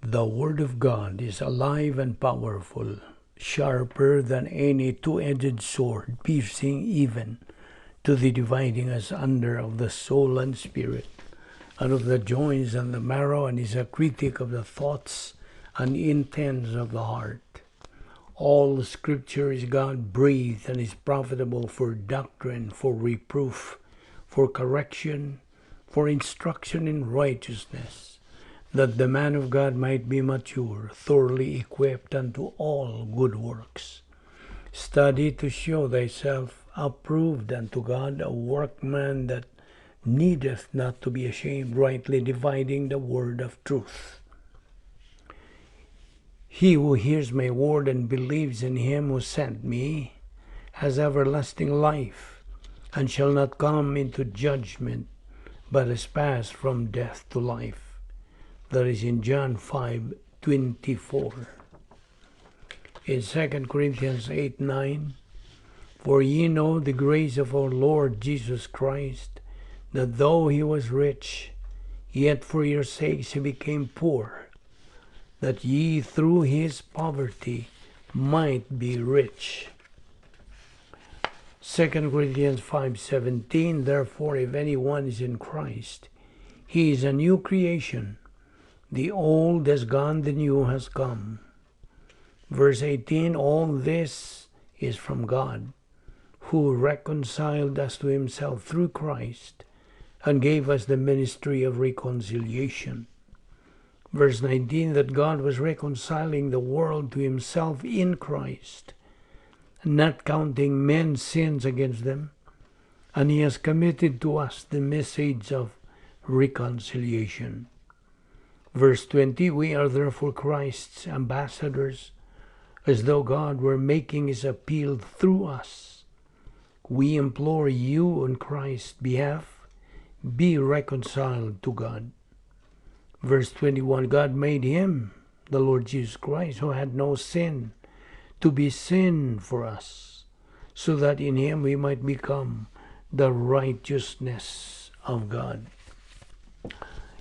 The Word of God is alive and powerful, sharper than any two-edged sword, piercing even to the dividing asunder of the soul and spirit, and of the joints and the marrow, and is a critic of the thoughts and intents of the heart. All Scripture is God-breathed and is profitable for doctrine, for reproof, for correction, for instruction in righteousness, that the man of God might be mature, thoroughly equipped unto all good works. Study to show thyself approved unto God, a workman that needeth not to be ashamed, rightly dividing the word of truth. He who hears my word and believes in him who sent me has everlasting life, and shall not come into judgment, but is passed from death to life. That is in John 5:24. In 2 Corinthians 8:9, for ye know the grace of our Lord Jesus Christ, that though he was rich, yet for your sakes he became poor, that ye through his poverty might be rich. 2 Corinthians 5:17, therefore if anyone is in Christ, he is a new creation. The old has gone, the new has come. Verse 18, all this is from God, who reconciled us to himself through Christ, and gave us the ministry of reconciliation. Verse 19, that God was reconciling the world to himself in Christ, not counting men's sins against them, and he has committed to us the message of reconciliation. Verse 20, we are therefore Christ's ambassadors, as though God were making his appeal through us. We implore you on Christ's behalf, be reconciled to God. Verse 21, God made him, the Lord Jesus Christ, who had no sin, to be sin for us, so that in him we might become the righteousness of God.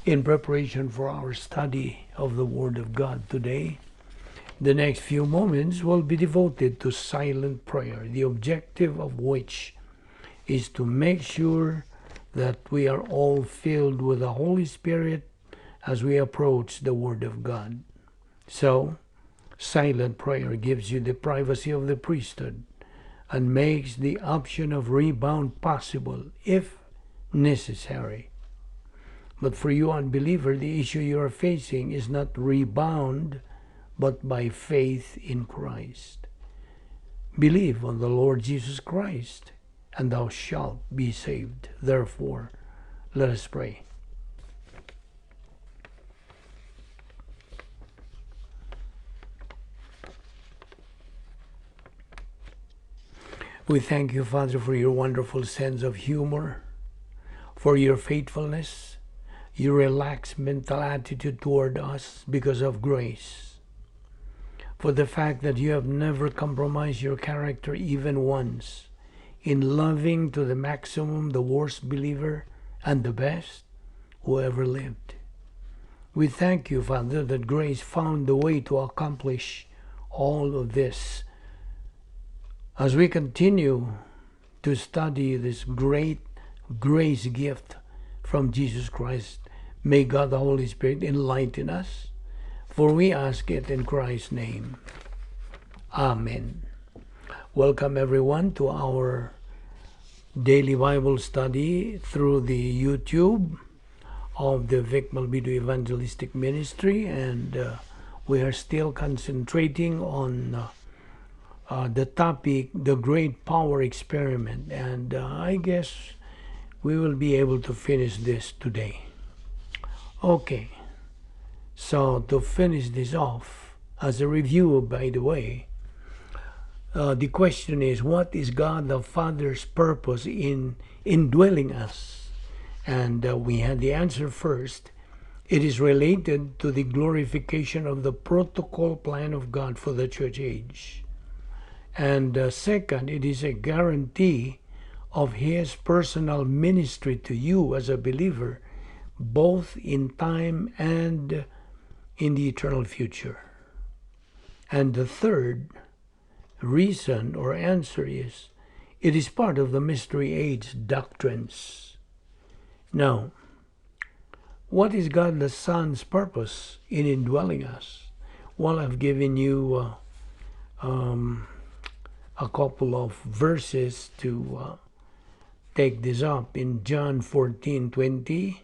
In preparation for our study of the Word of God today, the next few moments will be devoted to silent prayer, the objective of which is to make sure that we are all filled with the Holy Spirit as we approach the Word of God. So, silent prayer gives you the privacy of the priesthood and makes the option of rebound possible if necessary. But for you unbeliever, the issue you are facing is not rebound, but by faith in Christ. Believe on the Lord Jesus Christ, and thou shalt be saved. Therefore, let us pray. We thank you, Father, for your wonderful sense of humor, for your faithfulness, your relaxed mental attitude toward us because of grace, for the fact that you have never compromised your character even once in loving to the maximum the worst believer and the best who ever lived. We thank you, Father, that grace found the way to accomplish all of this. As we continue to study this great grace gift from Jesus Christ, may God the Holy Spirit enlighten us, for we ask it in Christ's name. Amen. Welcome everyone to our daily Bible study through the YouTube of the Vic Balbido Evangelistic Ministry, and we are still concentrating on the topic, the great power experiment, and I guess we will be able to finish this today. Okay, so to finish this off, as a review, by the way, the question is, what is God the Father's purpose in indwelling us? And we had the answer first. It is related to the glorification of the protocol plan of God for the church age. And second, it is a guarantee of his personal ministry to you as a believer, both in time and in the eternal future. And the third reason or answer is, it is part of the mystery age doctrines. Now, what is God the Son's purpose in indwelling us? Well, I've given you a couple of verses to take this up in John 14:20,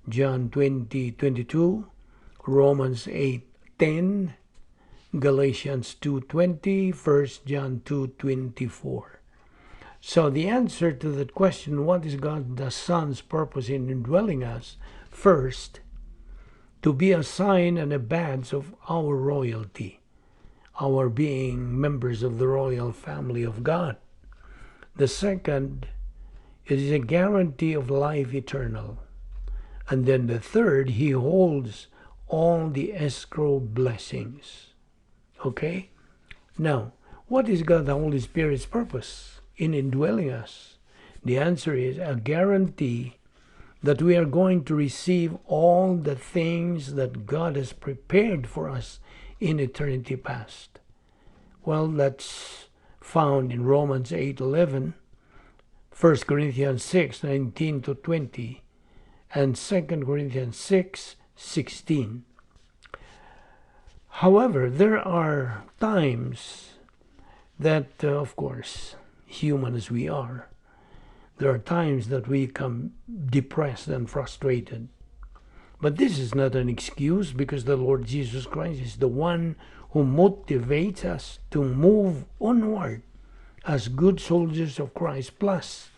John 20:22, Romans 8:10, Galatians 2:20, 1 John 2:24. So the answer to that question, what is God the Son's purpose in indwelling us? First, to be a sign and a badge of our royalty, our being members of the royal family of God. The second, it is a guarantee of life eternal. And then the third, he holds all the escrow blessings. Okay? Now, what is God the Holy Spirit's purpose in indwelling us? The answer is a guarantee that we are going to receive all the things that God has prepared for us in eternity past. Well, that's found in Romans 8:11, 1 Corinthians 6:19-20, and 2 Corinthians 6:16. However, there are times that, of course, human as we are, there are times that we become depressed and frustrated. But this is not an excuse, because the Lord Jesus Christ is the one who motivates us to move onward as good soldiers of Christ, plus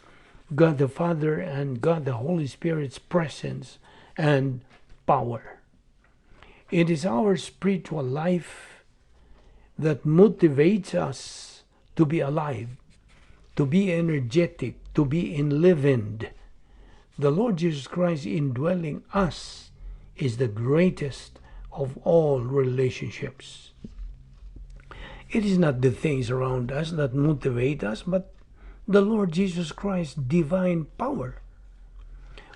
God the Father and God the Holy Spirit's presence and power. It is our spiritual life that motivates us to be alive, to be energetic, to be enlivened. The Lord Jesus Christ indwelling us is the greatest of all relationships. It is not the things around us that motivate us, but the Lord Jesus Christ's divine power.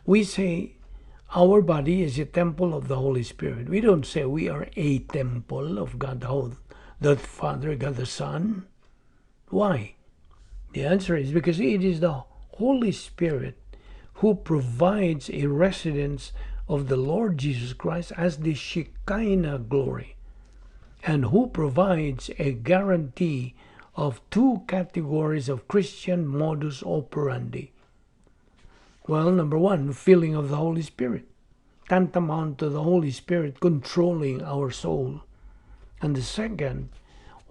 We say our body is a temple of the Holy Spirit. We don't say we are a temple of God the Father, God the Son. Why? The answer is because it is the Holy Spirit who provides a residence of the Lord Jesus Christ as the Shekinah glory, and who provides a guarantee of two categories of Christian modus operandi. Well, number one, filling of the Holy Spirit, tantamount to the Holy Spirit controlling our soul. And the second,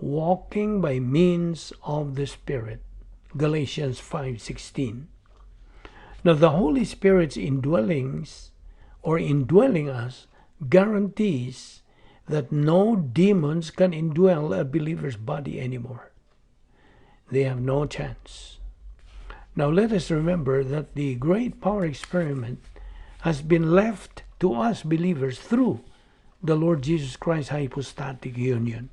walking by means of the Spirit, Galatians 5:16. Now, the Holy Spirit's indwellings or indwelling us guarantees that no demons can indwell a believer's body anymore. They have no chance. Now, let us remember that the great power experiment has been left to us believers through the Lord Jesus Christ's hypostatic union.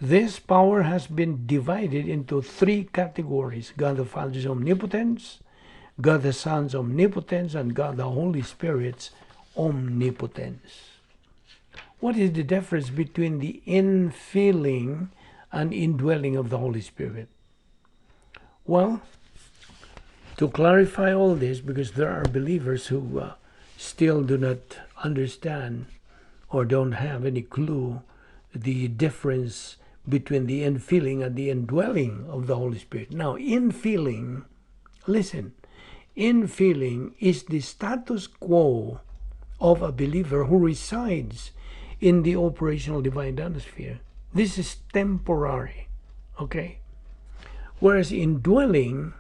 This power has been divided into three categories: God the Father's omnipotence, God the Son's omnipotence, and God the Holy Spirit's omnipotence. What is the difference between the infilling and indwelling of the Holy Spirit? Well, to clarify all this, because there are believers who still do not understand or don't have any clue the difference between the infilling and the indwelling of the Holy Spirit. Now, infilling, listen, infilling is the status quo of a believer who resides in the operational divine atmosphere. This is temporary, okay? Whereas indwelling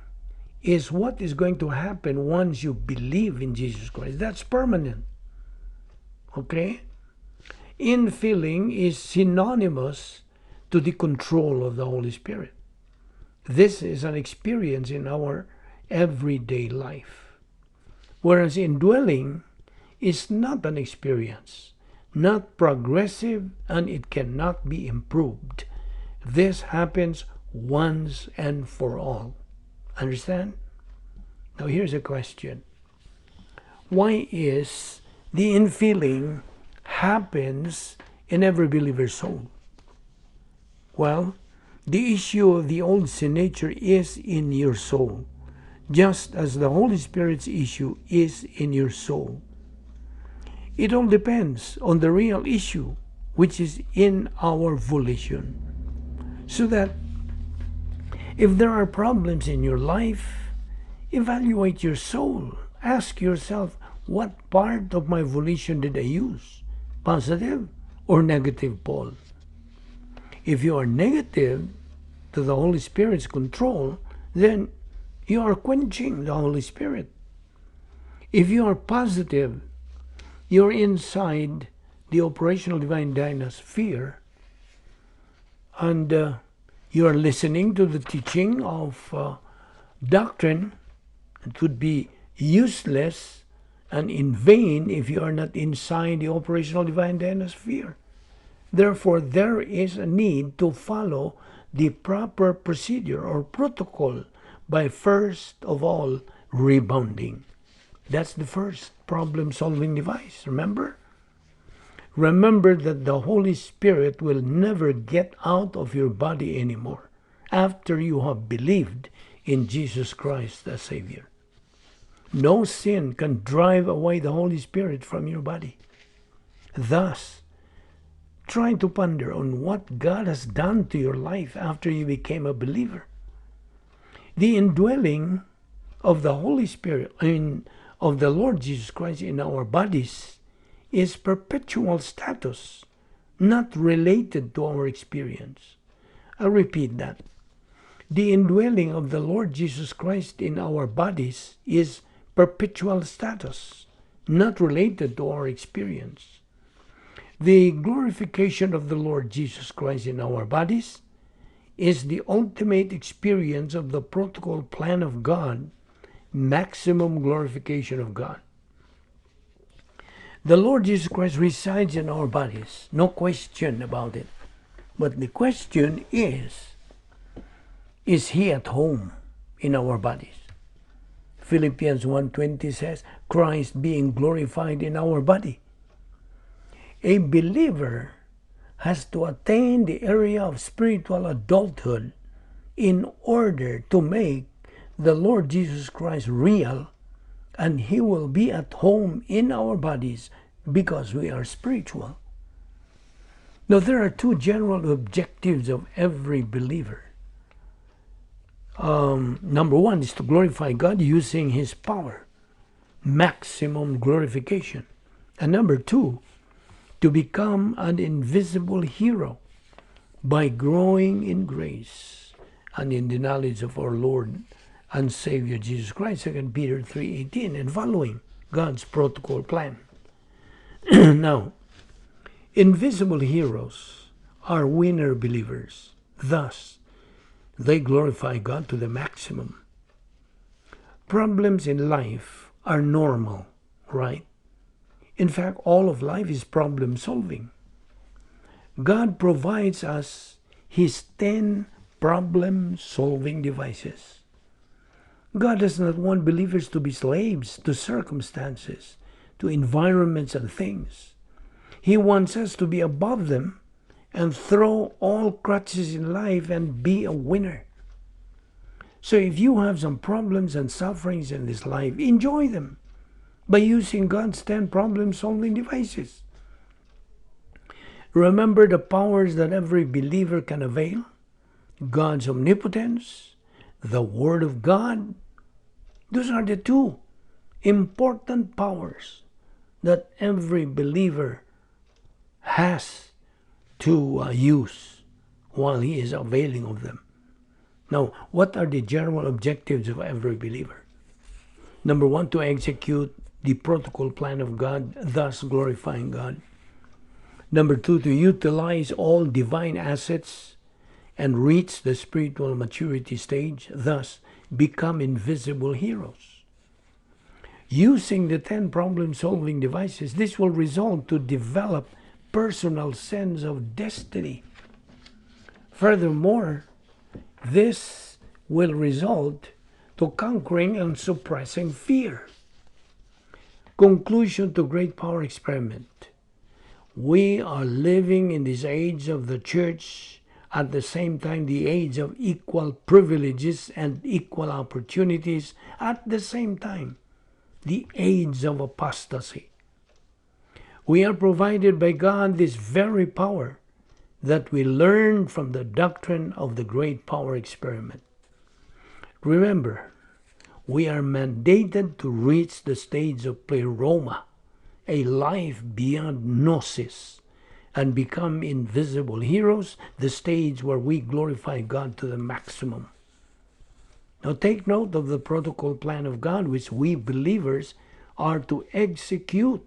is what is going to happen once you believe in Jesus Christ. That's permanent, okay? Infilling is synonymous to the control of the Holy Spirit. This is an experience in our everyday life. Whereas indwelling is not an experience, not progressive, and it cannot be improved. This happens once and for all. Understand? Now here's a question. Why is the infilling happens in every believer's soul? Well, the issue of the old sin nature is in your soul, just as the Holy Spirit's issue is in your soul. It all depends on the real issue, which is in our volition. So that if there are problems in your life, evaluate your soul. Ask yourself, what part of my volition did I use? Positive or negative, Paul? If you are negative to the Holy Spirit's control, then you are quenching the Holy Spirit. If you are positive, you're inside the operational divine dynasphere, and you are listening to the teaching of doctrine. It would be useless and in vain if you are not inside the operational divine dynasphere. Therefore, there is a need to follow the proper procedure or protocol by first of all rebounding. That's the first problem-solving device, remember? Remember that the Holy Spirit will never get out of your body anymore after you have believed in Jesus Christ as Savior. No sin can drive away the Holy Spirit from your body. Thus, try to ponder on what God has done to your life after you became a believer. The indwelling of the Holy Spirit, of the Lord Jesus Christ in our bodies is perpetual status, not related to our experience. I'll repeat that. The indwelling of the Lord Jesus Christ in our bodies is perpetual status, not related to our experience. The glorification of the Lord Jesus Christ in our bodies is the ultimate experience of the protocol plan of God, maximum glorification of God. The Lord Jesus Christ resides in our bodies, no question about it. But the question is He at home in our bodies? Philippians 1:20 says, Christ being glorified in our body. A believer has to attain the area of spiritual adulthood in order to make the Lord Jesus Christ real, and He will be at home in our bodies because we are spiritual. Now, there are two general objectives of every believer. Number one is to glorify God using His power, maximum glorification. And number two, to become an invisible hero by growing in grace and in the knowledge of our Lord and Savior Jesus Christ, 2 Peter 3:18, and following God's protocol plan. Now, invisible heroes are winner believers. Thus, they glorify God to the maximum. Problems in life are normal, right? In fact, all of life is problem solving. God provides us His 10 problem solving devices. God does not want believers to be slaves to circumstances, to environments and things. He wants us to be above them and throw all crutches in life and be a winner. So if you have some problems and sufferings in this life, enjoy them by using God's 10 problem-solving devices. Remember the powers that every believer can avail: God's omnipotence, the Word of God. Those are the two important powers that every believer has to use while he is availing of them. Now, what are the general objectives of every believer? Number one, to execute the protocol plan of God, thus glorifying God. Number two, to utilize all divine assets and reach the spiritual maturity stage, thus become invisible heroes. Using the 10 problem-solving devices, this will result to develop personal sense of destiny. Furthermore, this will result to conquering and suppressing fear. Conclusion to Great Power Experiment. We are living in this age of the church, at the same time the age of equal privileges and equal opportunities, at the same time the age of apostasy. We are provided by God this very power that we learned from the doctrine of the great power experiment. Remember, we are mandated to reach the stage of pleroma, a life beyond gnosis, and become invisible heroes, the stage where we glorify God to the maximum. Now take note of the protocol plan of God, which we believers are to execute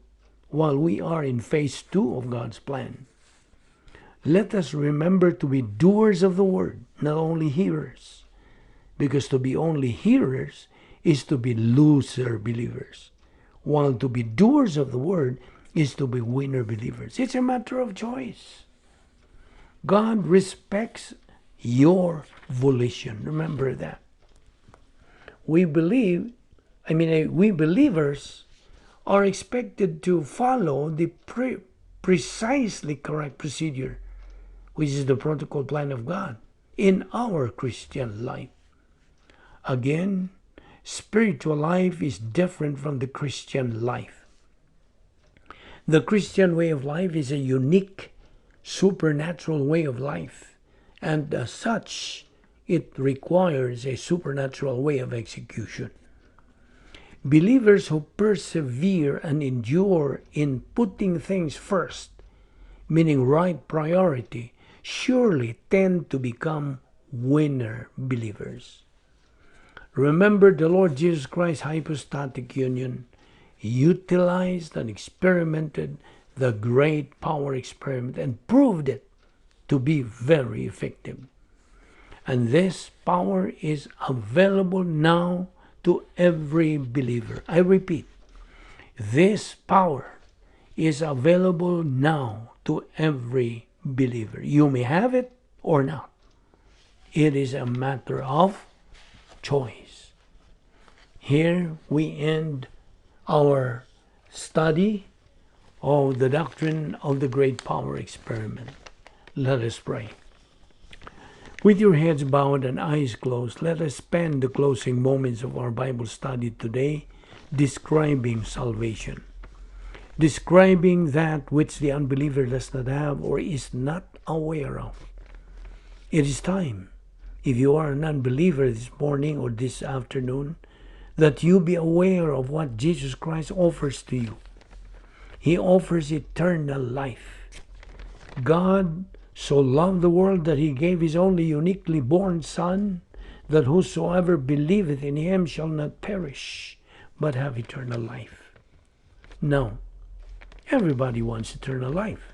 while we are in phase 2 of God's plan. Let us remember to be doers of the word, not only hearers, because to be only hearers is to be loser believers, while to be doers of the word is to be winner believers. It's a matter of choice. God respects your volition. Remember that. We believers are expected to follow the precisely correct procedure, which is the protocol plan of God in our Christian life. Again, spiritual life is different from the Christian life. The Christian way of life is a unique, supernatural way of life, and as such, it requires a supernatural way of execution. Believers who persevere and endure in putting things first, meaning right priority, surely tend to become winner believers. Remember, the Lord Jesus Christ's hypostatic union utilized and experimented the great power experiment and proved it to be very effective. And this power is available now to every believer. I repeat, this power is available now to every believer. You may have it or not. It is a matter of choice. Here we end our study of the doctrine of the great power experiment. Let us pray. With your heads bowed and eyes closed, let us spend the closing moments of our Bible study today describing salvation, describing that which the unbeliever does not have or is not aware of. It is time, if you are an unbeliever this morning or this afternoon, that you be aware of what Jesus Christ offers to you. He offers eternal life. God so loved the world that he gave his only uniquely born Son, that whosoever believeth in him shall not perish, but have eternal life. Now, everybody wants eternal life.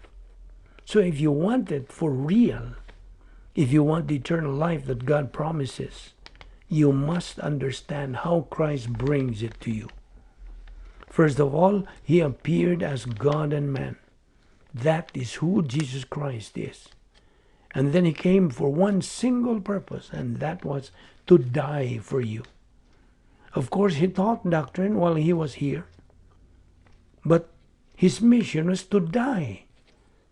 So if you want it for real, if you want the eternal life that God promises, you must understand how Christ brings it to you. First of all, he appeared as God and man. That is who Jesus Christ is. And then he came for one single purpose, and that was to die for you. Of course, he taught doctrine while he was here, but his mission was to die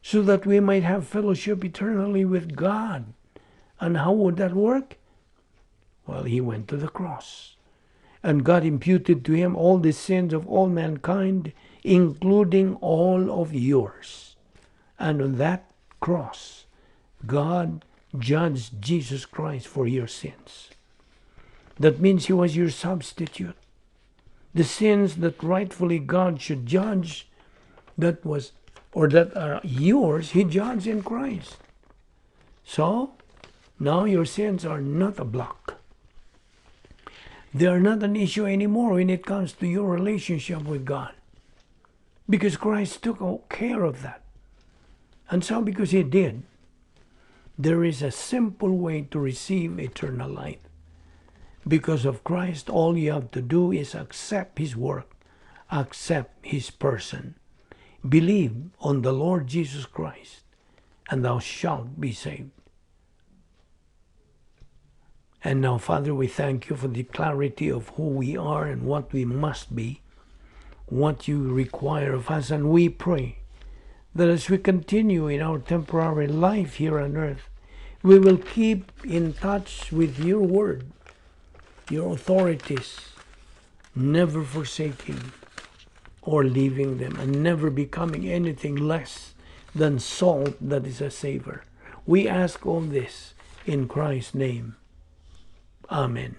so that we might have fellowship eternally with God. And how would that work? Well, he went to the cross, and God imputed to him all the sins of all mankind, including all of yours. And on that cross, God judged Jesus Christ for your sins. That means he was your substitute. The sins that rightfully God should judge, that are yours, he judged in Christ. So, now your sins are not a block. They are not an issue anymore when it comes to your relationship with God, because Christ took care of that. And so because he did, there is a simple way to receive eternal life. Because of Christ, all you have to do is accept his work, accept his person. Believe on the Lord Jesus Christ, and thou shalt be saved. And now, Father, we thank you for the clarity of who we are and what we must be, what you require of us, and we pray that as we continue in our temporary life here on earth, we will keep in touch with your word, your authorities, never forsaking or leaving them, and never becoming anything less than salt that is a savor. We ask all this in Christ's name. Amen.